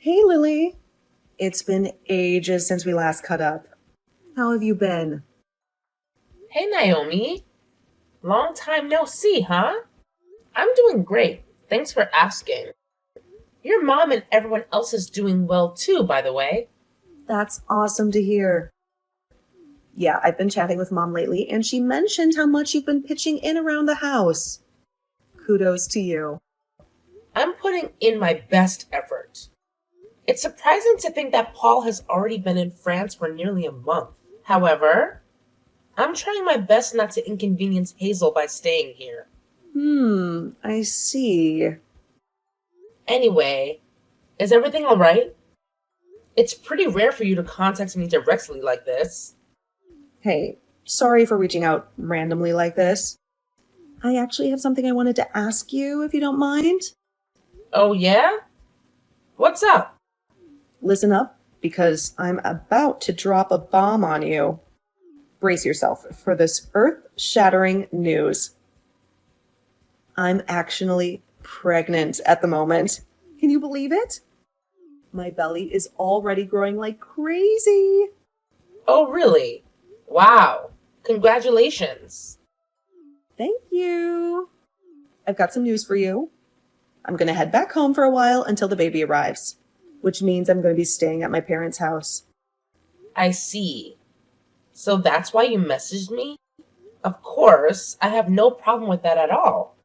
Hey, Lily. It's been ages since we last caught up. How have you been? Hey Naomi, long time no see, huh? I'm doing great. Thanks for asking. Your mom and everyone else is doing well too, by the way. That's awesome to hear. Yeah, I've been chatting with Mom lately, and she mentioned how much you've been pitching in around the house. Kudos to you. I'm putting in my best effort. It's surprising to think that Paul has already been in France for nearly a month. However, I'm trying my best not to inconvenience Hazel by staying here. I see. Anyway, is everything alright? It's pretty rare for you to contact me directly like this. Hey, sorry for reaching out randomly like this. I actually have something I wanted to ask you, if you don't mind. Oh yeah? What's up? Listen up, because I'm about to drop a bomb on you. Brace yourself for this earth-shattering news. I'm actually pregnant at the moment. Can you believe it? My belly is already growing like crazy. Oh, really? Wow. Congratulations. Thank you. I've got some news for you. I'm going to head back home for a while until the baby arrives, which means I'm going to be staying at my parents' house. I see. So that's why you messaged me? Of course, I have no problem with that at all.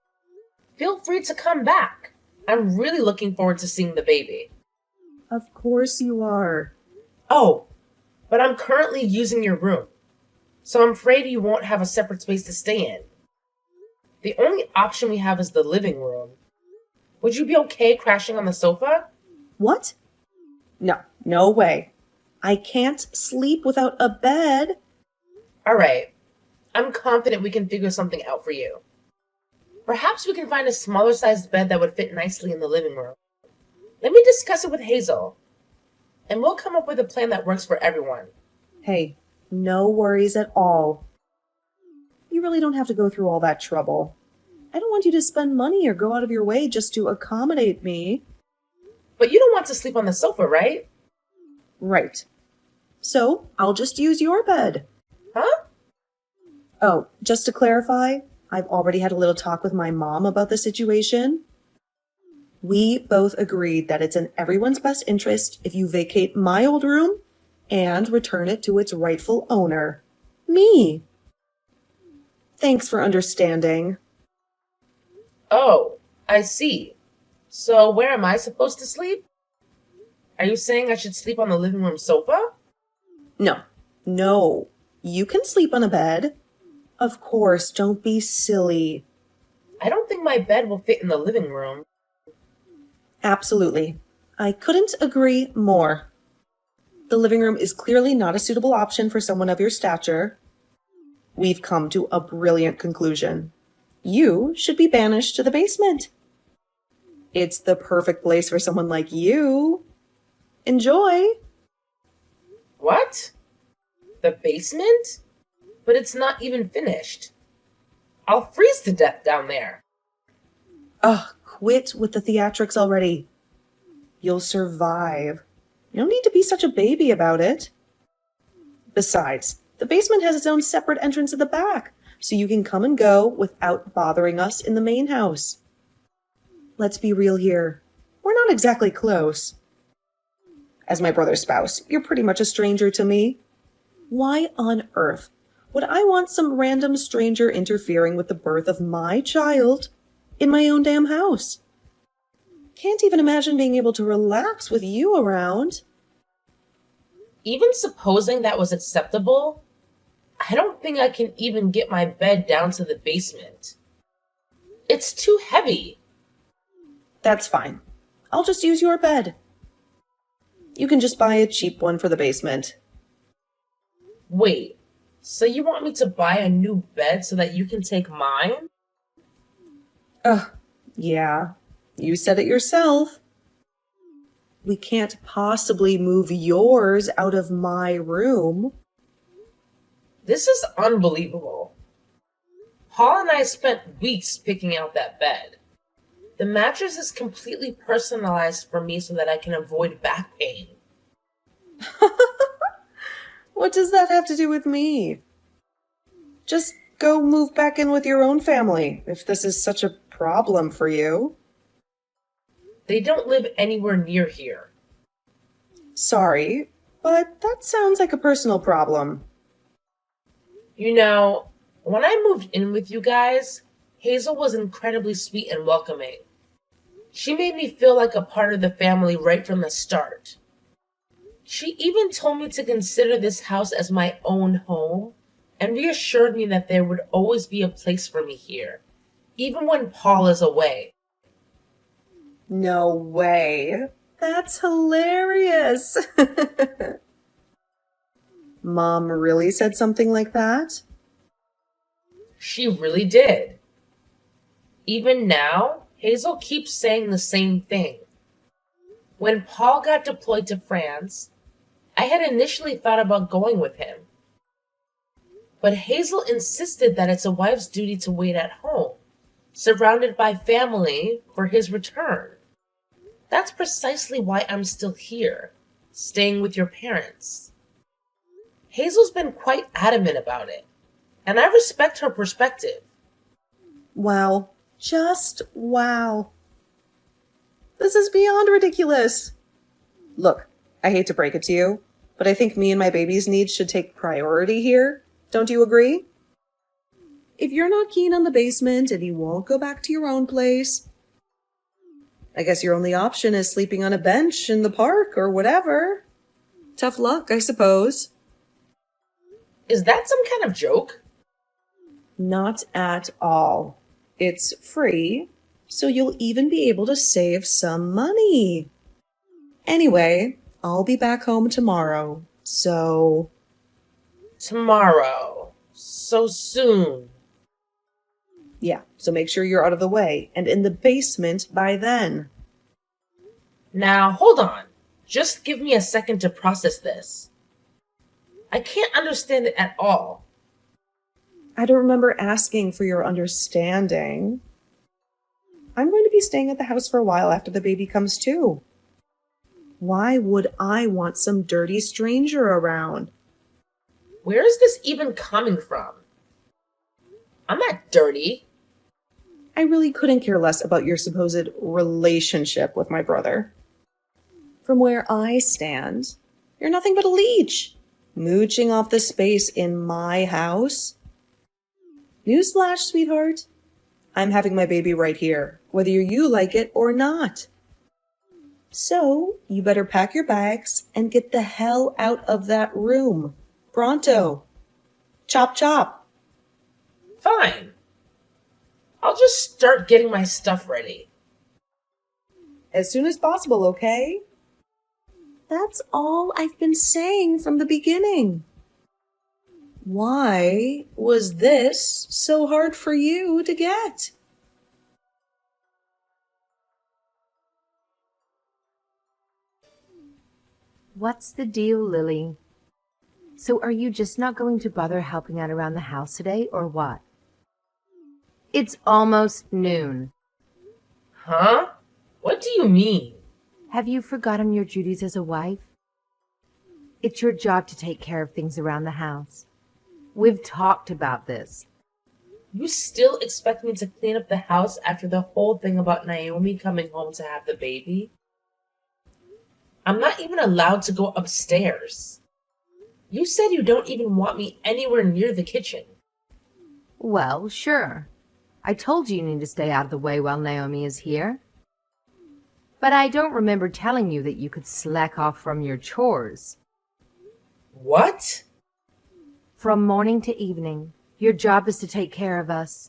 Feel free to come back. I'm really looking forward to seeing the baby. Of course you are. Oh, but I'm currently using your room, so I'm afraid you won't have a separate space to stay in. The only option we have is the living room. Would you be okay crashing on the sofa? What? No, no way. I can't sleep without a bed. Alright, I'm confident we can figure something out for you. Perhaps we can find a smaller sized bed that would fit nicely in the living room. Let me discuss it with Hazel, and we'll come up with a plan that works for everyone. Hey, no worries at all. You really don't have to go through all that trouble. I don't want you to spend money or go out of your way just to accommodate me. But you don't want to sleep on the sofa, right? Right. So, I'll just use your bed. Huh? Oh, just to clarify, I've already had a little talk with my mom about the situation. We both agreed that it's in everyone's best interest if you vacate my old room and return it to its rightful owner, me. Thanks for understanding. Oh, I see. So where am I supposed to sleep? Are you saying I should sleep on the living room sofa? No. You can sleep on a bed. Of course, don't be silly. I don't think my bed will fit in the living room. Absolutely. I couldn't agree more. The living room is clearly not a suitable option for someone of your stature. We've come to a brilliant conclusion. You should be banished to the basement. It's the perfect place for someone like you. Enjoy. What? The basement? But it's not even finished. I'll freeze to death down there. Ugh, quit with the theatrics already. You'll survive. You don't need to be such a baby about it. Besides, the basement has its own separate entrance at the back, so you can come and go without bothering us in the main house. Let's be real here. We're not exactly close. As my brother's spouse, you're pretty much a stranger to me. Why on earth would I want some random stranger interfering with the birth of my child in my own damn house? Can't even imagine being able to relax with you around. Even supposing that was acceptable, I don't think I can even get my bed down to the basement. It's too heavy. That's fine. I'll just use your bed. You can just buy a cheap one for the basement. Wait, so you want me to buy a new bed so that you can take mine? Ugh, yeah. You said it yourself. We can't possibly move yours out of my room. This is unbelievable. Paul and I spent weeks picking out that bed. The mattress is completely personalized for me so that I can avoid back pain. What does that have to do with me? Just go move back in with your own family if this is such a problem for you. They don't live anywhere near here. Sorry, but that sounds like a personal problem. You know, when I moved in with you guys, Hazel was incredibly sweet and welcoming. She made me feel like a part of the family right from the start. She even told me to consider this house as my own home and reassured me that there would always be a place for me here, even when Paul is away. No way. That's hilarious. Mom really said something like that? She really did. Even now, Hazel keeps saying the same thing. When Paul got deployed to France, I had initially thought about going with him. But Hazel insisted that it's a wife's duty to wait at home, surrounded by family, for his return. That's precisely why I'm still here, staying with your parents. Hazel's been quite adamant about it, and I respect her perspective. Wow. Just wow. This is beyond ridiculous. Look, I hate to break it to you, but I think me and my baby's needs should take priority here. Don't you agree? If you're not keen on the basement and you won't go back to your own place, I guess your only option is sleeping on a bench in the park or whatever. Tough luck, I suppose. Is that some kind of joke? Not at all. It's free, so you'll even be able to save some money. Anyway, I'll be back home tomorrow, so... Tomorrow. So soon. Yeah, so make sure you're out of the way and in the basement by then. Now, hold on. Just give me a second to process this. I can't understand it at all. I don't remember asking for your understanding. I'm going to be staying at the house for a while after the baby comes too. Why would I want some dirty stranger around? Where is this even coming from? I'm not dirty. I really couldn't care less about your supposed relationship with my brother. From where I stand, you're nothing but a leech, mooching off the space in my house. Newsflash, sweetheart. I'm having my baby right here, whether you like it or not. So, you better pack your bags and get the hell out of that room. Pronto. Chop chop. Fine. I'll just start getting my stuff ready. As soon as possible, okay? That's all I've been saying from the beginning. Why was this so hard for you to get? What's the deal, Lily? So are you just not going to bother helping out around the house today, or what? It's almost noon. Huh? What do you mean? Have you forgotten your duties as a wife? It's your job to take care of things around the house. We've talked about this. You still expect me to clean up the house after the whole thing about Naomi coming home to have the baby? I'm not even allowed to go upstairs. You said you don't even want me anywhere near the kitchen. Well, sure. I told you need to stay out of the way while Naomi is here. But I don't remember telling you that you could slack off from your chores. What? From morning to evening, your job is to take care of us.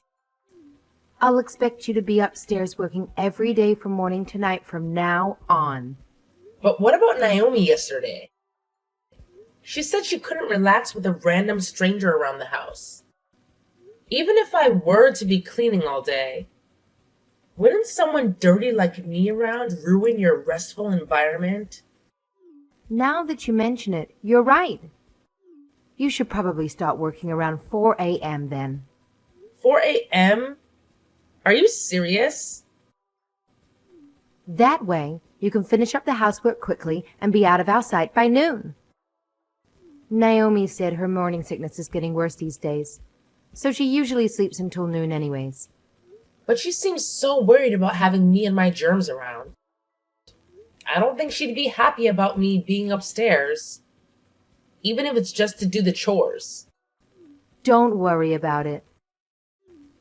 I'll expect you to be upstairs working every day from morning to night from now on. But what about Naomi yesterday? She said she couldn't relax with a random stranger around the house. Even if I were to be cleaning all day, wouldn't someone dirty like me around ruin your restful environment? Now that you mention it, you're right. You should probably start working around 4 a.m. then. 4 a.m.? Are you serious? That way, you can finish up the housework quickly and be out of our sight by noon. Naomi said her morning sickness is getting worse these days, so she usually sleeps until noon anyways. But she seems so worried about having me and my germs around. I don't think she'd be happy about me being upstairs, even if it's just to do the chores. Don't worry about it.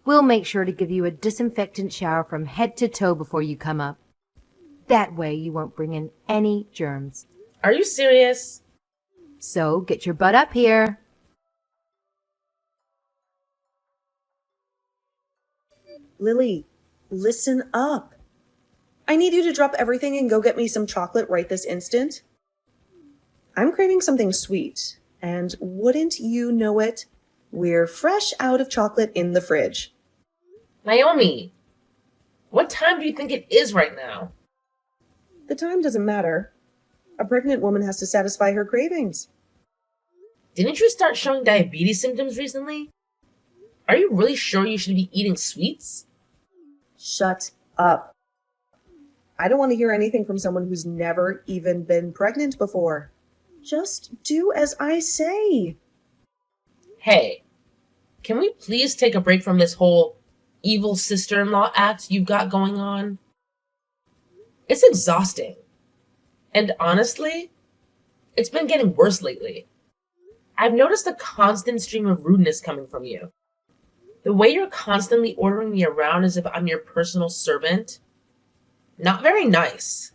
We'll make sure to give you a disinfectant shower from head to toe before you come up. That way you won't bring in any germs. Are you serious? So get your butt up here. Lily, listen up. I need you to drop everything and go get me some chocolate right this instant. I'm craving something sweet, and wouldn't you know it, we're fresh out of chocolate in the fridge. Naomi, what time do you think it is right now? The time doesn't matter. A pregnant woman has to satisfy her cravings. Didn't you start showing diabetes symptoms recently? Are you really sure you should be eating sweets? Shut up. I don't want to hear anything from someone who's never even been pregnant before. Just do as I say. Hey, can we please take a break from this whole evil sister-in-law act you've got going on? It's exhausting. And honestly, it's been getting worse lately. I've noticed a constant stream of rudeness coming from you. The way you're constantly ordering me around as if I'm your personal servant. Not very nice.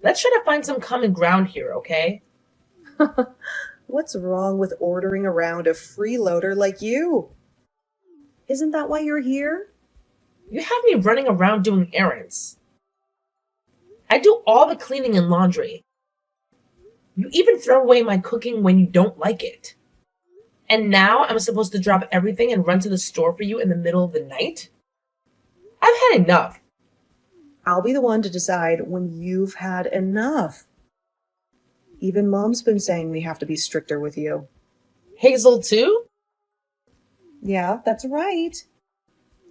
Let's try to find some common ground here, okay? What's wrong with ordering around a freeloader like you? Isn't that why you're here? You have me running around doing errands. I do all the cleaning and laundry. You even throw away my cooking when you don't like it. And now I'm supposed to drop everything and run to the store for you in the middle of the night? I've had enough. I'll be the one to decide when you've had enough. Even Mom's been saying we have to be stricter with you. Hazel too? Yeah, that's right.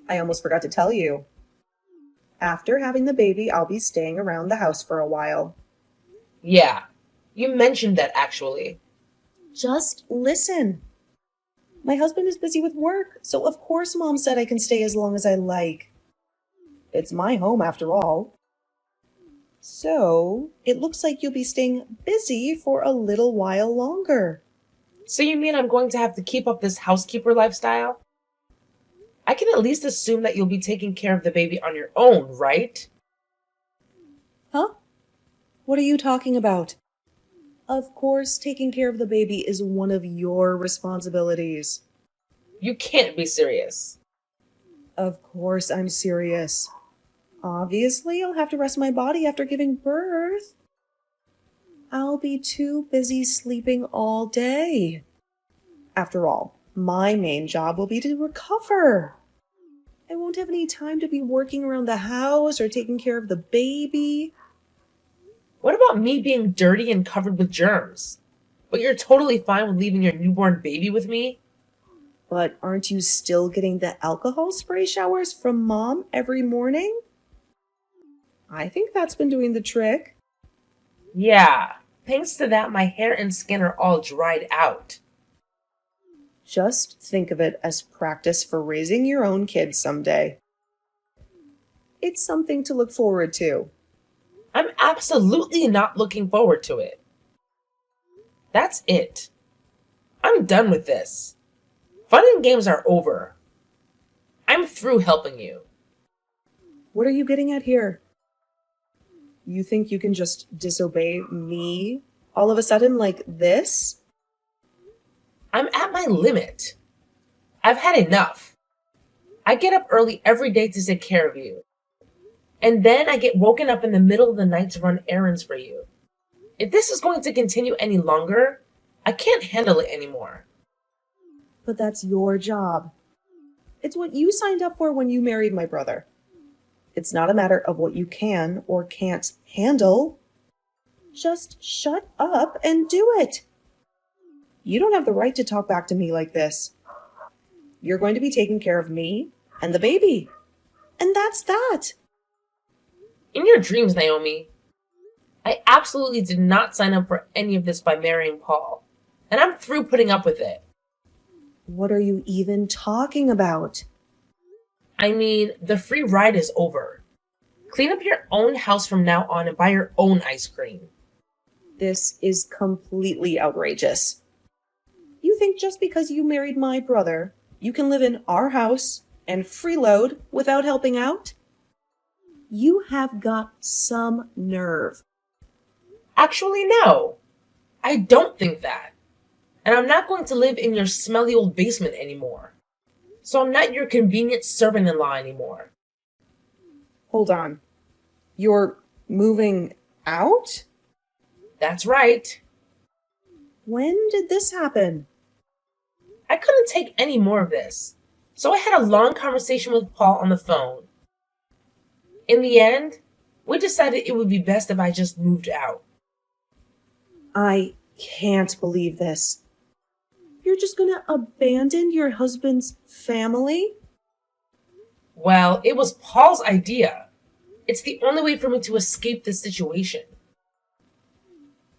I almost forgot to tell you. After having the baby, I'll be staying around the house for a while. Yeah, you mentioned that actually. Just listen. My husband is busy with work, so of course Mom said I can stay as long as I like. It's my home after all. So, it looks like you'll be staying busy for a little while longer. So you mean I'm going to have to keep up this housekeeper lifestyle? I can at least assume that you'll be taking care of the baby on your own, right? Huh? What are you talking about? Of course, taking care of the baby is one of your responsibilities. You can't be serious. Of course I'm serious. Obviously, I'll have to rest my body after giving birth. I'll be too busy sleeping all day. After all, my main job will be to recover. I won't have any time to be working around the house or taking care of the baby. What about me being dirty and covered with germs? But you're totally fine with leaving your newborn baby with me? But aren't you still getting the alcohol spray showers from Mom every morning? I think that's been doing the trick. Yeah, thanks to that, my hair and skin are all dried out. Just think of it as practice for raising your own kids someday. It's something to look forward to. I'm absolutely not looking forward to it. That's it. I'm done with this. Fun and games are over. I'm through helping you. What are you getting at here? You think you can just disobey me all of a sudden like this? I'm at my limit. I've had enough. I get up early every day to take care of you. And then I get woken up in the middle of the night to run errands for you. If this is going to continue any longer, I can't handle it anymore. But that's your job. It's what you signed up for when you married my brother. It's not a matter of what you can or can't handle. Just shut up and do it. You don't have the right to talk back to me like this. You're going to be taking care of me and the baby. And that's that. In your dreams, Naomi. I absolutely did not sign up for any of this by marrying Paul, and I'm through putting up with it. What are you even talking about? I mean, the free ride is over. Clean up your own house from now on and buy your own ice cream. This is completely outrageous. You think just because you married my brother, you can live in our house and freeload without helping out? You have got some nerve. Actually, no. I don't think that. And I'm not going to live in your smelly old basement anymore. So I'm not your convenient servant-in-law anymore. Hold on. You're moving out? That's right. When did this happen? I couldn't take any more of this. So I had a long conversation with Paul on the phone. In the end, we decided it would be best if I just moved out. I can't believe this. You're just gonna abandon your husband's family? Well, it was Paul's idea. It's the only way for me to escape this situation.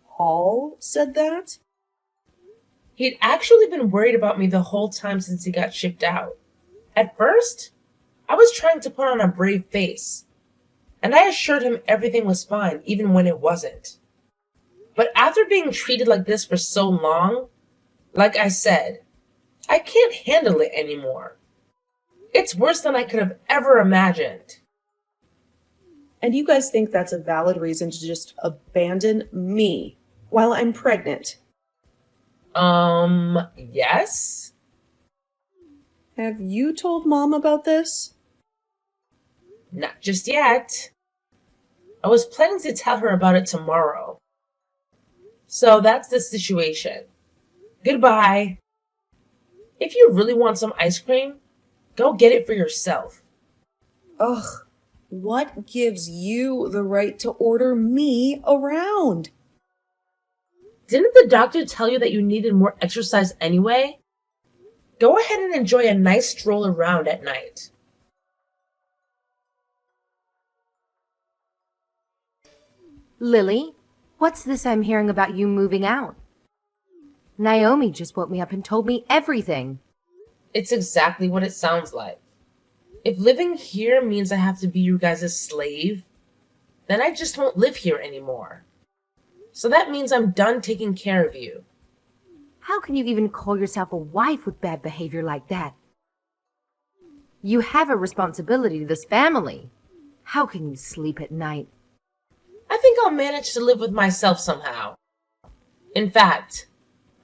Paul said that? He'd actually been worried about me the whole time since he got shipped out. At first, I was trying to put on a brave face, and I assured him everything was fine even when it wasn't. But after being treated like this for so long, like I said, I can't handle it anymore. It's worse than I could have ever imagined. And you guys think that's a valid reason to just abandon me while I'm pregnant? Yes? Have you told Mom about this? Not just yet. I was planning to tell her about it tomorrow. So that's the situation. Goodbye. If you really want some ice cream, go get it for yourself. Ugh, what gives you the right to order me around? Didn't the doctor tell you that you needed more exercise anyway? Go ahead and enjoy a nice stroll around at night. Lily, what's this I'm hearing about you moving out? Naomi just woke me up and told me everything. It's exactly what it sounds like. If living here means I have to be you guys' slave, then I just won't live here anymore. So that means I'm done taking care of you. How can you even call yourself a wife with bad behavior like that? You have a responsibility to this family. How can you sleep at night? I think I'll manage to live with myself somehow. In fact,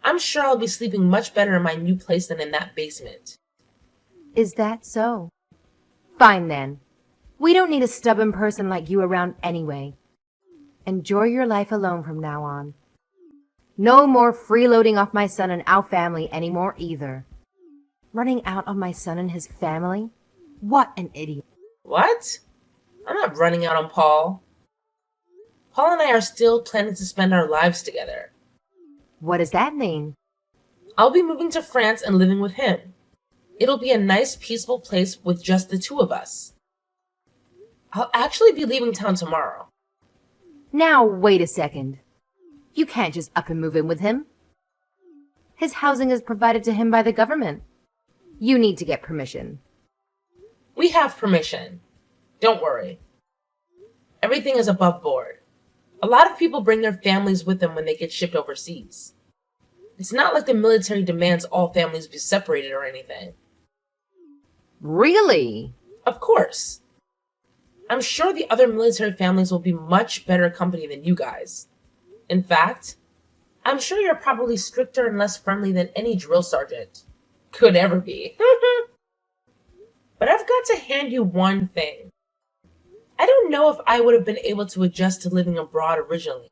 I'm sure I'll be sleeping much better in my new place than in that basement. Is that so? Fine then. We don't need a stubborn person like you around anyway. Enjoy your life alone from now on. No more freeloading off my son and our family anymore either. Running out on my son and his family? What an idiot. What? I'm not running out on Paul. Paul and I are still planning to spend our lives together. What does that mean? I'll be moving to France and living with him. It'll be a nice, peaceful place with just the two of us. I'll actually be leaving town tomorrow. Now, wait a second. You can't just up and move in with him. His housing is provided to him by the government. You need to get permission. We have permission. Don't worry. Everything is above board. A lot of people bring their families with them when they get shipped overseas. It's not like the military demands all families be separated or anything. Really? Of course. I'm sure the other military families will be much better company than you guys. In fact, I'm sure you're probably stricter and less friendly than any drill sergeant could ever be. But I've got to hand you one thing. I don't know if I would have been able to adjust to living abroad originally,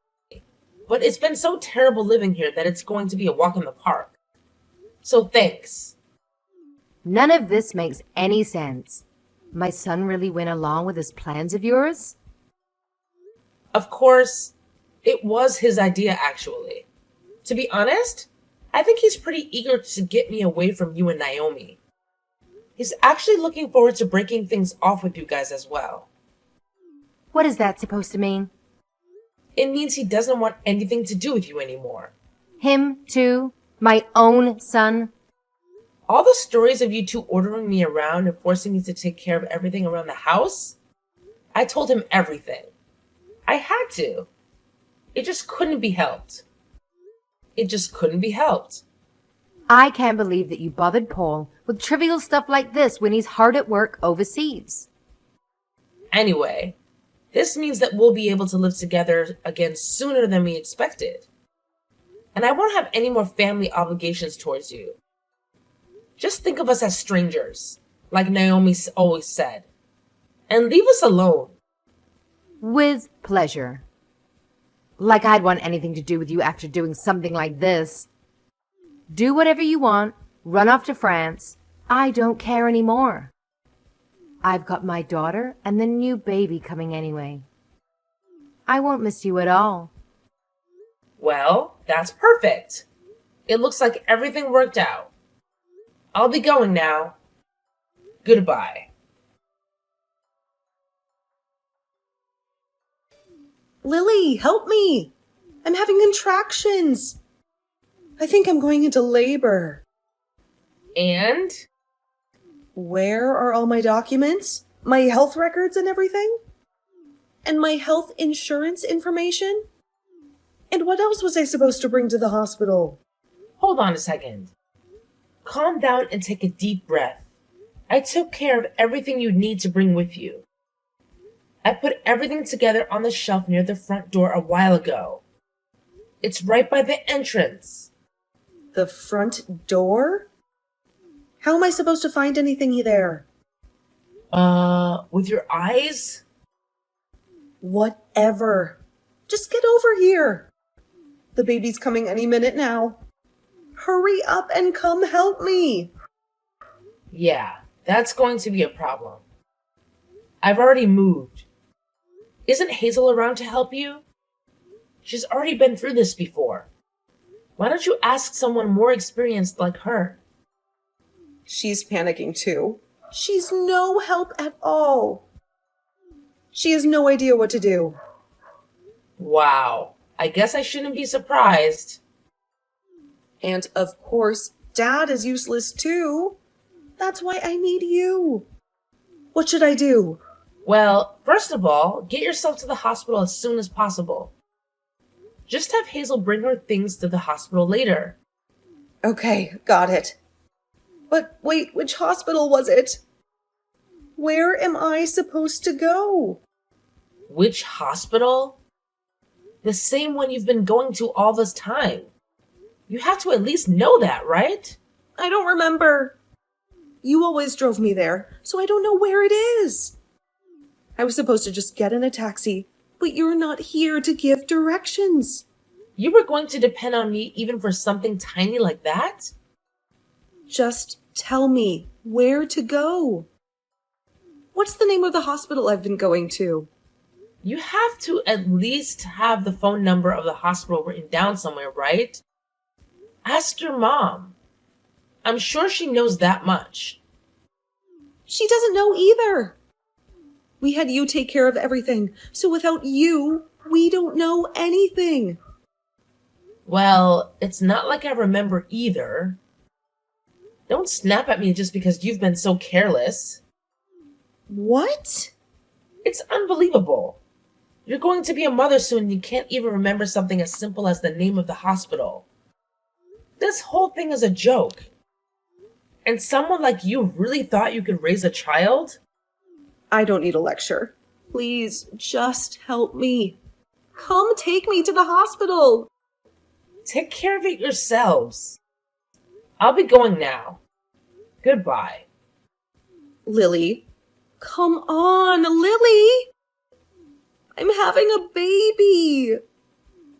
but it's been so terrible living here that it's going to be a walk in the park. So thanks. None of this makes any sense. My son really went along with his plans of yours? Of course, it was his idea actually. To be honest, I think he's pretty eager to get me away from you and Naomi. He's actually looking forward to breaking things off with you guys as well. What is that supposed to mean? It means he doesn't want anything to do with you anymore. Him, too? My own son? All the stories of you two ordering me around and forcing me to take care of everything around the house? I told him everything. I had to. It just couldn't be helped. It just couldn't be helped. I can't believe that you bothered Paul with trivial stuff like this when he's hard at work overseas. Anyway, this means that we'll be able to live together again sooner than we expected. And I won't have any more family obligations towards you. Just think of us as strangers, like Naomi always said. And leave us alone. With pleasure. Like I'd want anything to do with you after doing something like this. Do whatever you want, run off to France. I don't care anymore. I've got my daughter and the new baby coming anyway. I won't miss you at all. Well, that's perfect. It looks like everything worked out. I'll be going now. Goodbye. Lily, help me! I'm having contractions. I think I'm going into labor. And? Where are all my documents? My health records and everything? And my health insurance information? And what else was I supposed to bring to the hospital? Hold on a second. Calm down and take a deep breath. I took care of everything you need to bring with you. I put everything together on the shelf near the front door a while ago. It's right by the entrance. The front door? How am I supposed to find anything there? With your eyes? Whatever. Just get over here. The baby's coming any minute now. Hurry up and come help me. Yeah, that's going to be a problem. I've already moved. Isn't Hazel around to help you? She's already been through this before. Why don't you ask someone more experienced like her? She's panicking too. She's no help at all. She has no idea what to do. Wow, I guess I shouldn't be surprised. And of course, Dad is useless too. That's why I need you. What should I do? Well, first of all, get yourself to the hospital as soon as possible. Just have Hazel bring her things to the hospital later. Okay, got it. But wait, which hospital was it? Where am I supposed to go? Which hospital? The same one you've been going to all this time. You have to at least know that, right? I don't remember. You always drove me there, so I don't know where it is. I was supposed to just get in a taxi, but you're not here to give directions. You were going to depend on me even for something tiny like that? Just tell me where to go. What's the name of the hospital I've been going to? You have to at least have the phone number of the hospital written down somewhere, right? Ask your mom. I'm sure she knows that much. She doesn't know either. We had you take care of everything, so without you, we don't know anything. Well, it's not like I remember either. Don't snap at me just because you've been so careless. What? It's unbelievable. You're going to be a mother soon and you can't even remember something as simple as the name of the hospital. This whole thing is a joke. And someone like you really thought you could raise a child? I don't need a lecture. Please, just help me. Come take me to the hospital. Take care of it yourselves. I'll be going now. Goodbye. Lily. Come on, Lily. I'm having a baby.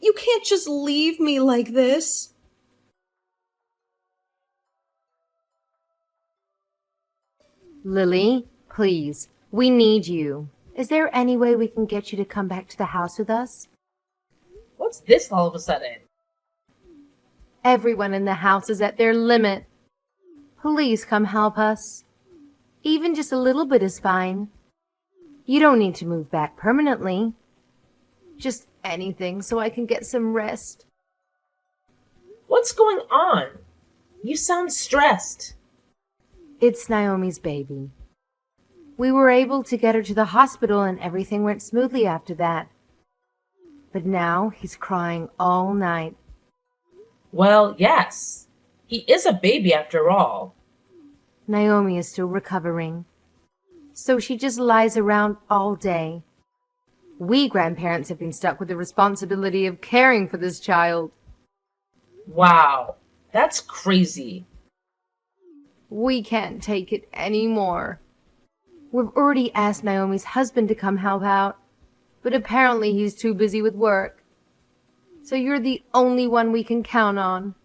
You can't just leave me like this. Lily, please, we need you. Is there any way we can get you to come back to the house with us? What's this all of a sudden? Everyone in the house is at their limit. Please come help us. Even just a little bit is fine. You don't need to move back permanently. Just anything so I can get some rest. What's going on? You sound stressed. It's Naomi's baby. We were able to get her to the hospital and everything went smoothly after that. But now he's crying all night. Well, yes. He is a baby after all. Naomi is still recovering, so she just lies around all day. We grandparents have been stuck with the responsibility of caring for this child. Wow, that's crazy. We can't take it anymore. We've already asked Naomi's husband to come help out, but apparently he's too busy with work. So you're the only one we can count on.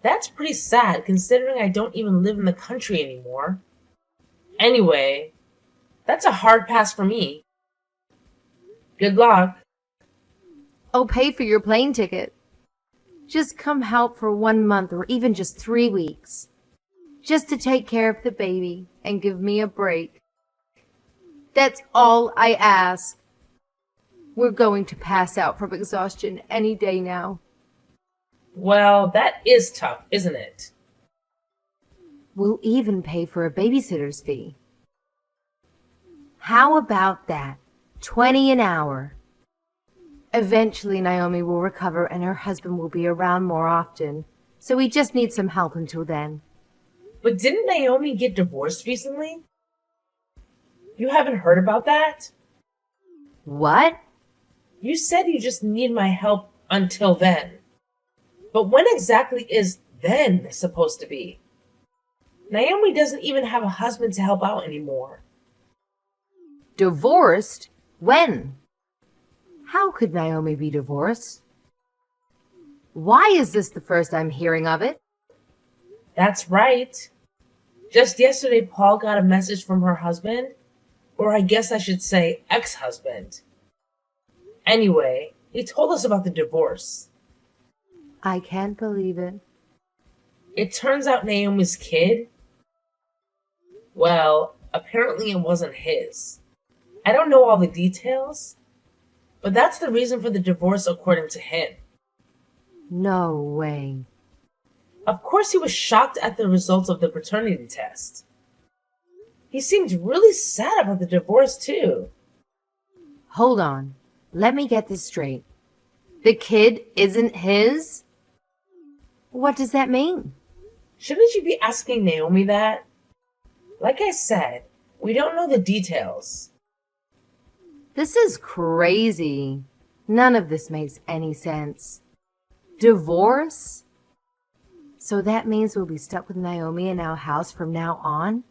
That's pretty sad considering I don't even live in the country anymore. Anyway, that's a hard pass for me. Good luck. I'll pay for your plane ticket. Just come help for 1 month or even just 3 weeks. Just to take care of the baby and give me a break. That's all I ask. We're going to pass out from exhaustion any day now. Well, that is tough, isn't it? We'll even pay for a babysitter's fee. How about that? 20 an hour. Eventually Naomi will recover and her husband will be around more often, so we just need some help until then. But didn't Naomi get divorced recently? You haven't heard about that? What? You said you just need my help until then. But when exactly is then supposed to be? Naomi doesn't even have a husband to help out anymore. Divorced? When? How could Naomi be divorced? Why is this the first I'm hearing of it? That's right. Just yesterday, Paul got a message from her husband, or I guess I should say ex-husband. Anyway, he told us about the divorce. I can't believe it. It turns out Naomi's kid, well, apparently it wasn't his. I don't know all the details, but that's the reason for the divorce according to him. No way. Of course he was shocked at the results of the paternity test. He seemed really sad about the divorce too. Hold on. Let me get this straight. The kid isn't his? What does that mean? Shouldn't you be asking Naomi that? Like I said, we don't know the details. This is crazy. None of this makes any sense. Divorce? So that means we'll be stuck with Naomi in our house from now on?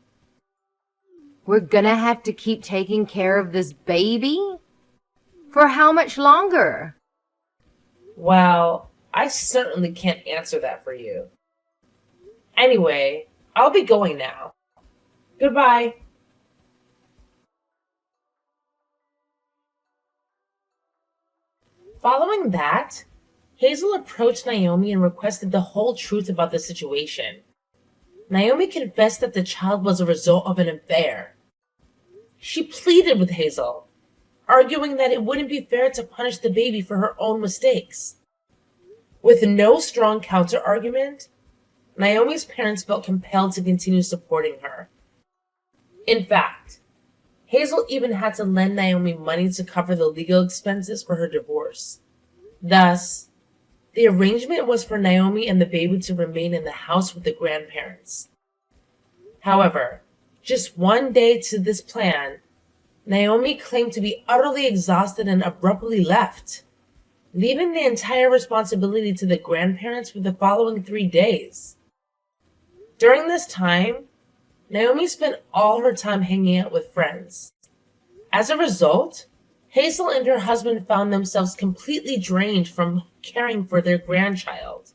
We're gonna have to keep taking care of this baby? For how much longer? Well, I certainly can't answer that for you. Anyway, I'll be going now. Goodbye. Following that, Hazel approached Naomi and requested the whole truth about the situation. Naomi confessed that the child was a result of an affair. She pleaded with Hazel, arguing that it wouldn't be fair to punish the baby for her own mistakes. With no strong counter-argument, Naomi's parents felt compelled to continue supporting her. In fact, Hazel even had to lend Naomi money to cover the legal expenses for her divorce. Thus, the arrangement was for Naomi and the baby to remain in the house with the grandparents. However, just one day to this plan, Naomi claimed to be utterly exhausted and abruptly left, leaving the entire responsibility to the grandparents for the following 3 days. During this time, Naomi spent all her time hanging out with friends. As a result, Hazel and her husband found themselves completely drained from caring for their grandchild.